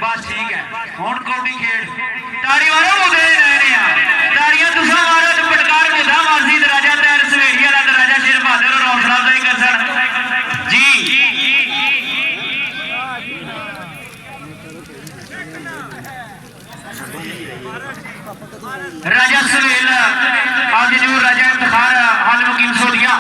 बस ठीक है हुण कौडी खेड ताड़ी मारो मुदे रहने आ ताड़ियां तुसा मारो ते पटकार मुदा मारसी ते राजा तैर सवेड़ी वाला ते राजा शेर बहादुर और हौसला अफजाई करसन जी राजा सुहेल आज जो राजा इफ्तिखार हाल मुकीम सोलिया